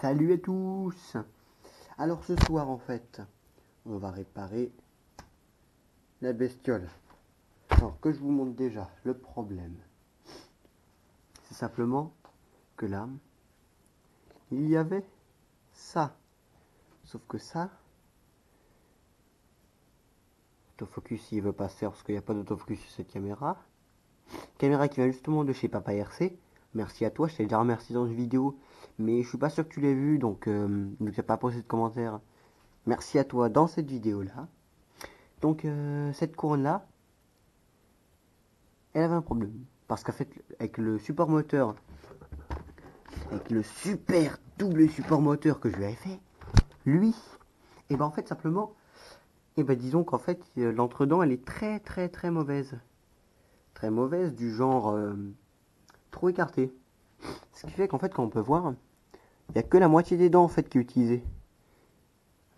Salut à tous. Alors ce soir en fait, on va réparer la bestiole. Alors que je vous montre déjà le problème. C'est simplement que là, il y avait ça. Sauf que ça, autofocus il veut pas se faire parce qu'il n'y a pas d'autofocus sur cette caméra. Caméra qui vient justement de chez Papa RC. Merci à toi, je t'ai déjà remercié dans une vidéo. Mais je suis pas sûr que tu l'aies vu, donc vu que tu n'as pas posé de commentaire. Merci à toi dans cette vidéo là. Donc cette couronne là, elle avait un problème. Parce qu'en fait, avec le support moteur, avec le super double support moteur que je lui avais fait, lui, et ben en fait simplement, et ben disons qu'en fait l'entredent elle est très mauvaise. Très mauvaise du genre trop écartée. Ce qui fait qu'en fait quand on peut voir, il n'y a que la moitié des dents en fait qui est utilisée.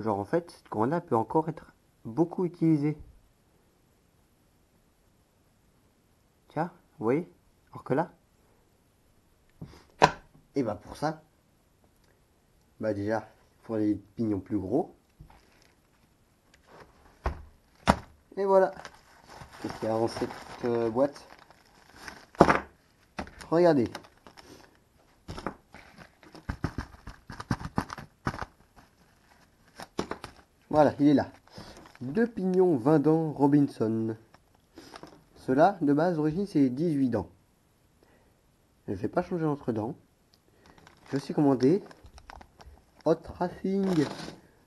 Genre en fait, cette couronne-là peut encore être beaucoup utilisée. Tiens, vous voyez? Alors que là, et bah pour ça, bah déjà, il faut les pignons plus gros. Et voilà. Qu'est-ce qu'il y a dans cette boîte? Regardez. Voilà, il est là. 2 pignons 20 dents Robinson. Ceux-là, de base, d'origine, c'est 18 dents. Je ne vais pas changer entre dents. J'ai aussi commandé Hot Racing.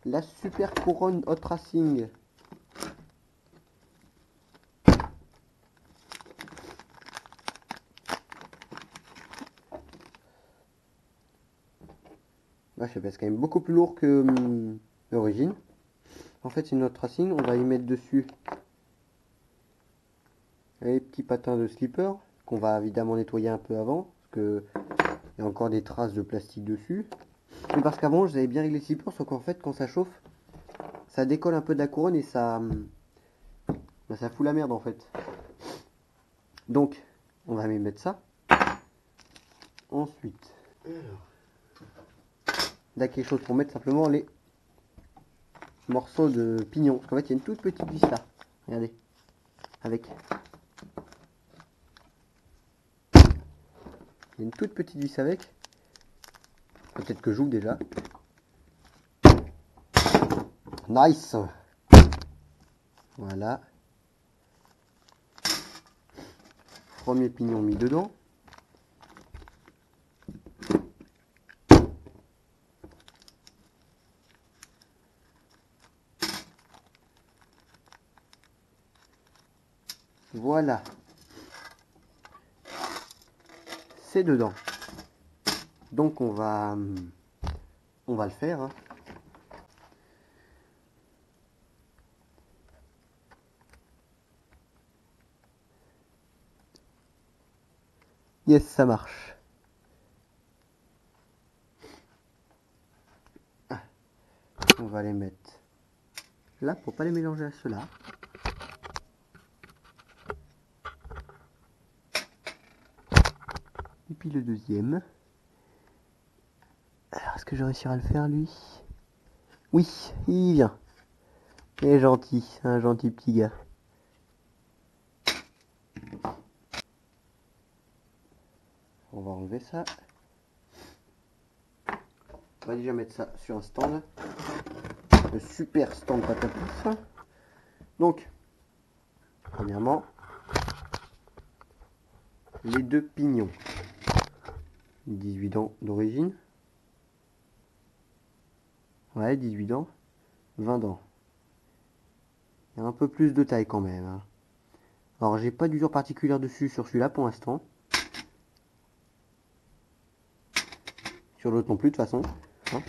La super couronne Hot Racing. Ouais, c'est quand même beaucoup plus lourd que l'origine. En fait, c'est une Hot Racing. On va y mettre dessus les petits patins de slipper qu'on va évidemment nettoyer un peu avant. Parce que il y a encore des traces de plastique dessus. Mais parce qu'avant, j'avais bien réglé les slippers, sauf qu'en fait, quand ça chauffe, ça décolle un peu de la couronne et ça fout la merde en fait. Donc, on va même mettre ça. Ensuite, il y a quelque chose pour mettre simplement les morceaux de pignon. Parce qu'en fait, il y a une toute petite vis là. Regardez. Avec. Il y a une toute petite vis avec. Peut-être que j'ouvre déjà. Nice. Voilà. Premier pignon mis dedans. Voilà. C'est dedans. Donc on va le faire. Hein. Yes, ça marche. On va les mettre là pour pas les mélanger à ceux-là. Et puis le deuxième. Alors, est-ce que je réussirai à le faire, lui? Oui, il vient. Il est gentil, un gentil petit gars. On va enlever ça. On va déjà mettre ça sur un stand. Le super stand patapouff. Donc, premièrement, les 2 pignons. 18 dents d'origine. Ouais, 18 dents. 20 dents. Il y a un peu plus de taille quand même. Hein. Alors, j'ai pas d'usure particulière dessus sur celui-là pour l'instant. Sur l'autre non plus de toute façon. Hein.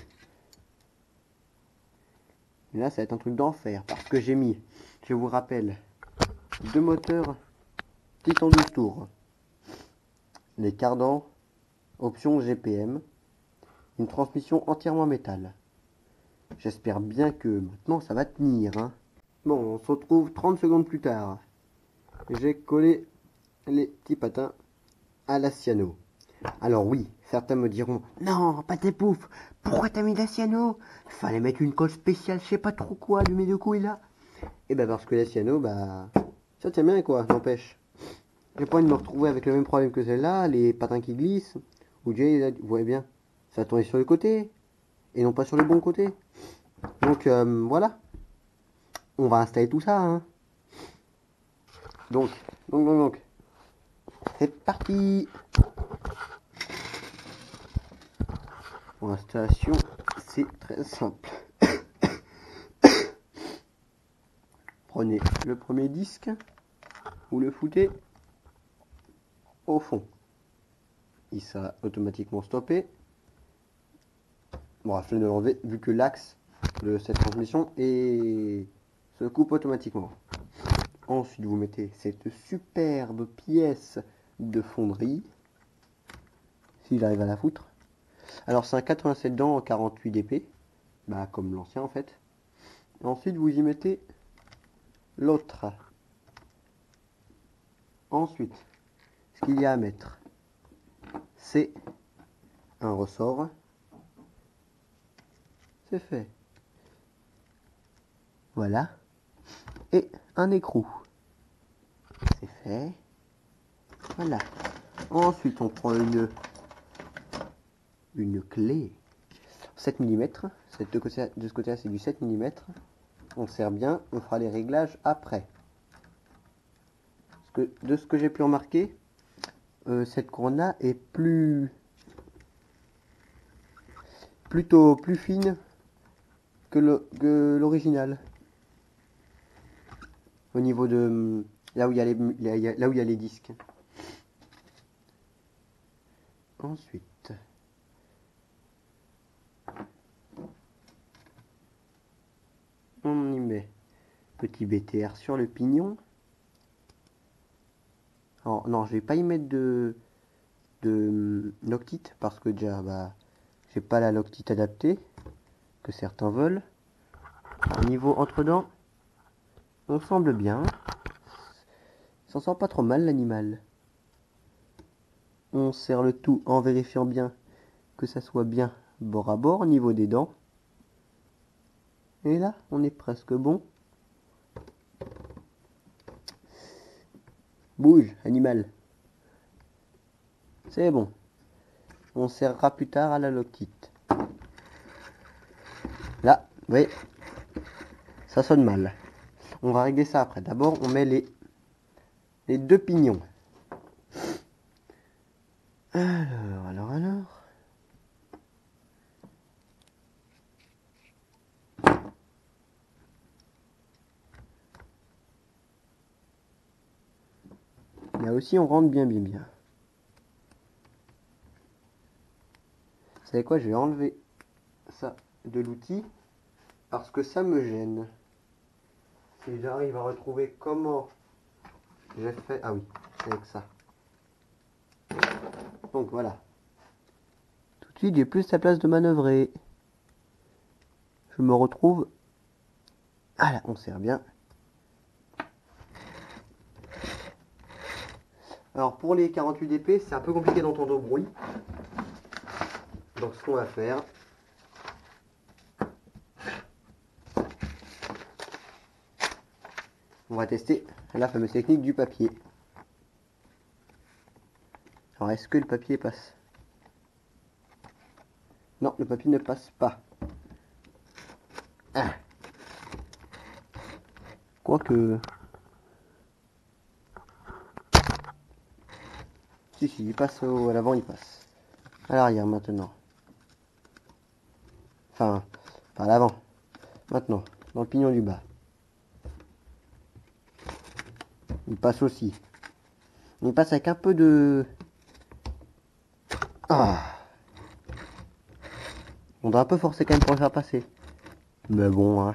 Mais là, ça va être un truc d'enfer. Parce que j'ai mis, je vous rappelle, 2 moteurs Titan 12 tours. Les cardans, option GPM. Une transmission entièrement en métal. J'espère bien que maintenant ça va tenir. Hein. Bon, on se retrouve 30 secondes plus tard. J'ai collé les petits patins à la cyano. Alors oui, certains me diront, non, Patépouf, pourquoi t'as mis de la cyano? Fallait mettre une colle spéciale, je sais pas trop quoi, de mes deux couilles là. Et bah parce que la cyano, bah ça tient bien quoi, n'empêche. J'ai pas envie de me retrouver avec le même problème que celle-là, les patins qui glissent. Ou Jay, vous voyez bien, ça tourne sur le côté et non pas sur le bon côté. Donc voilà, on va installer tout ça. Hein. Donc, c'est parti. Pour l'installation, c'est très simple. Prenez le premier disque, vous le foutez au fond. Il sera automatiquement stoppé. Bon, flemme de l'enlever vu que l'axe de cette transmission se coupe automatiquement. Ensuite, vous mettez cette superbe pièce de fonderie. S'il arrive à la foutre. Alors, c'est un 87 dents en 48 dp. Bah, comme l'ancien en fait. Ensuite, vous y mettez l'autre. Ensuite, ce qu'il y a à mettre, c'est un ressort. C'est fait. Voilà. Et un écrou. C'est fait. Voilà. Ensuite, on prend une clé 7 mm. De ce côté-là, c'est du 7 mm. On serre bien. On fera les réglages après. De ce que j'ai pu remarquer, cette couronne-là est plutôt plus fine que l'original. Au niveau de là où il y a les disques. Ensuite, on y met petit BTR sur le pignon. Alors, non, je vais pas y mettre de Loctite parce que déjà j'ai pas la Loctite adaptée que certains veulent. Au niveau entre-dents, on semble bien. Il s'en sort pas trop mal l'animal. On serre le tout en vérifiant bien que ça soit bien bord à bord au niveau des dents. Et là, on est presque bon. Bouge, animal. C'est bon. On serrera plus tard à la Loctite. Là, vous voyez, ça sonne mal. On va régler ça après. D'abord, on met les deux pignons. Alors. Là aussi, on rentre bien. Vous savez quoi, je vais enlever ça de l'outil parce que ça me gêne. Si j'arrive à retrouver comment j'ai fait... Ah oui, c'est avec ça. Donc voilà. Tout de suite, j'ai plus la place de manœuvrer. Je me retrouve... Ah là, on serre bien. Alors pour les 48 dp, c'est un peu compliqué d'entendre au bruit. Donc ce qu'on va faire... On va tester la fameuse technique du papier. Alors est-ce que le papier passe? Non, le papier ne passe pas. Ah. Quoique... Si, il passe à l'avant, il passe. À l'arrière maintenant. Enfin, à l'avant. Maintenant, dans le pignon du bas. Il passe aussi. Il passe avec un peu de... Ah. On doit un peu forcer quand même pour le faire passer. Mais bon, hein.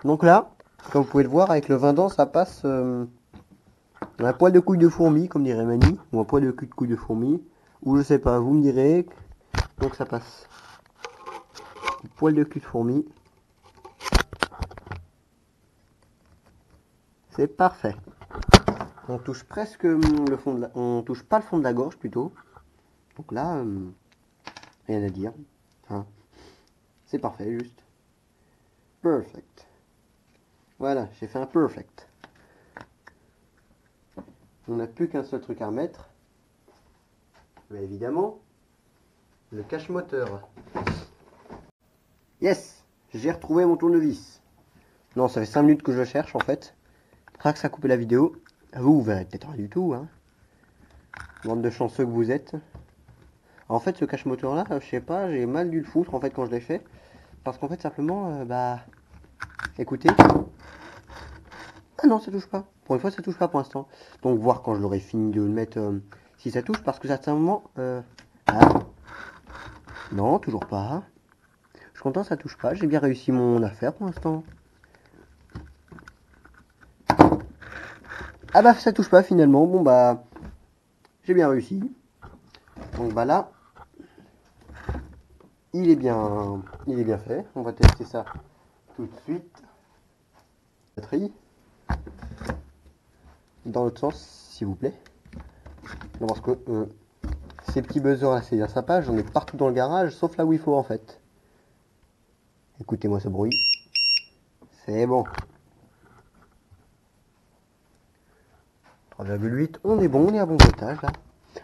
Donc là, comme vous pouvez le voir, avec le 20 dents, ça passe un poil de couille de fourmi, comme dirait Mani, ou un poil de cul de couille de fourmi, ou je sais pas, vous me direz. Donc ça passe. Un poil de cul de fourmi. C'est parfait. On touche presque le fond de la... On touche pas le fond de la gorge plutôt. Donc là, rien à dire. Enfin, C'est parfait, juste. Perfect. Voilà, j'ai fait un perfect. On n'a plus qu'un seul truc à remettre. Mais évidemment, le cache-moteur. Yes, j'ai retrouvé mon tournevis. Non, ça fait 5 minutes que je le cherche en fait. Trax a coupé la vidéo. Vous verrez peut-être rien du tout, hein. Bande de chanceux que vous êtes. En fait, ce cache-moteur là, je sais pas, j'ai mal dû le foutre en fait quand je l'ai fait. Parce qu'en fait, simplement, écoutez. Ah non, ça touche pas. Pour une fois, ça touche pas pour l'instant. Donc, voir quand je l'aurai fini de le mettre si ça touche. Parce que à un moment. Ah. Non, toujours pas. Je suis content, ça touche pas. J'ai bien réussi mon affaire pour l'instant. Ah bah, ça touche pas finalement. Bon bah, j'ai bien réussi. Donc bah là, il est bien fait. On va tester ça tout de suite. Batterie. Dans l'autre sens, s'il vous plaît. Non, parce que ces petits buzzers là, c'est bien sympa. J'en ai partout dans le garage, sauf là où il faut en fait. Écoutez-moi ce bruit. C'est bon. 3,8. On est bon, on est à bon voltage là.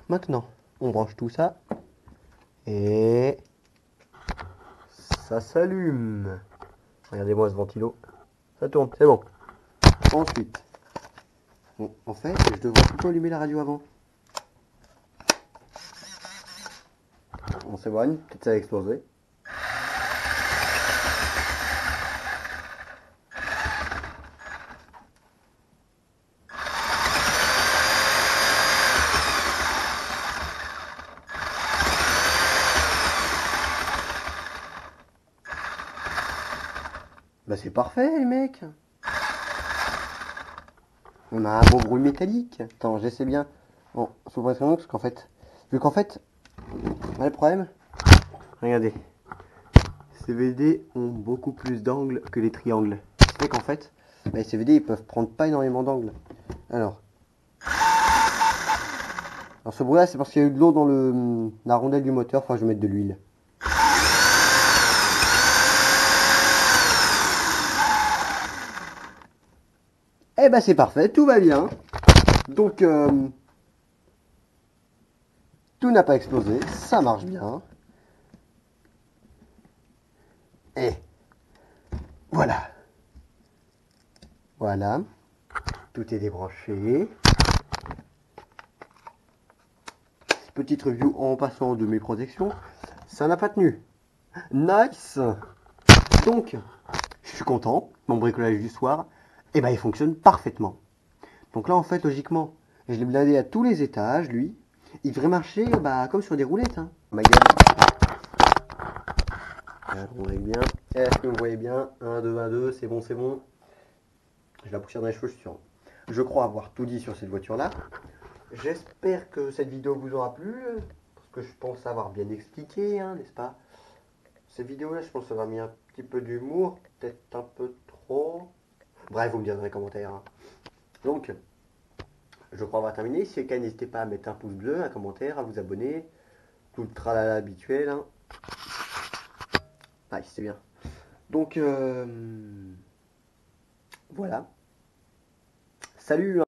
Maintenant, on branche tout ça. Et ça s'allume. Regardez-moi ce ventilo. Ça tourne, c'est bon. Ensuite, bon, en fait, je devrais plutôt allumer la radio avant. On s'éloigne, peut-être ça va exploser. Bah c'est parfait les mecs. On a un beau bruit métallique. Attends, j'essaie bien. Bon, s'ouvrir parce qu'en fait, vu qu'en fait, le problème, regardez, ces CVD ont beaucoup plus d'angles que les triangles. Ce qui fait qu'en fait, les CVD ils peuvent prendre pas énormément d'angles. Alors ce bruit là c'est parce qu'il y a eu de l'eau dans la rondelle du moteur, enfin je vais mettre de l'huile. Eh ben c'est parfait, tout va bien. Donc tout n'a pas explosé, ça marche bien. Et voilà. Voilà. Tout est débranché. Petite review en passant de mes protections. Ça n'a pas tenu. Nice. Donc, je suis content. Mon bricolage du soir, et ben il fonctionne parfaitement. Donc là, en fait, logiquement, je l'ai blindé à tous les étages, lui. Il devrait marcher comme sur des roulettes. Hein. Ma gueule. On règle bien. Est-ce que vous voyez bien 1, 2, 1, 2, c'est bon, c'est bon. J'ai la poussière dans les cheveux, je suis sûr. Je crois avoir tout dit sur cette voiture-là. J'espère que cette vidéo vous aura plu. Parce que je pense avoir bien expliqué, hein, n'est-ce pas? Cette vidéo-là, je pense que ça va mis un petit peu d'humour. Peut-être un peu trop. Bref, vous me direz dans les commentaires. Hein. Donc, je crois avoir terminé. Si c'est le cas, n'hésitez pas à mettre un pouce bleu, un commentaire, à vous abonner. Tout le tralala habituel. Hein. Ah, c'est bien. Donc, voilà. Salut hein.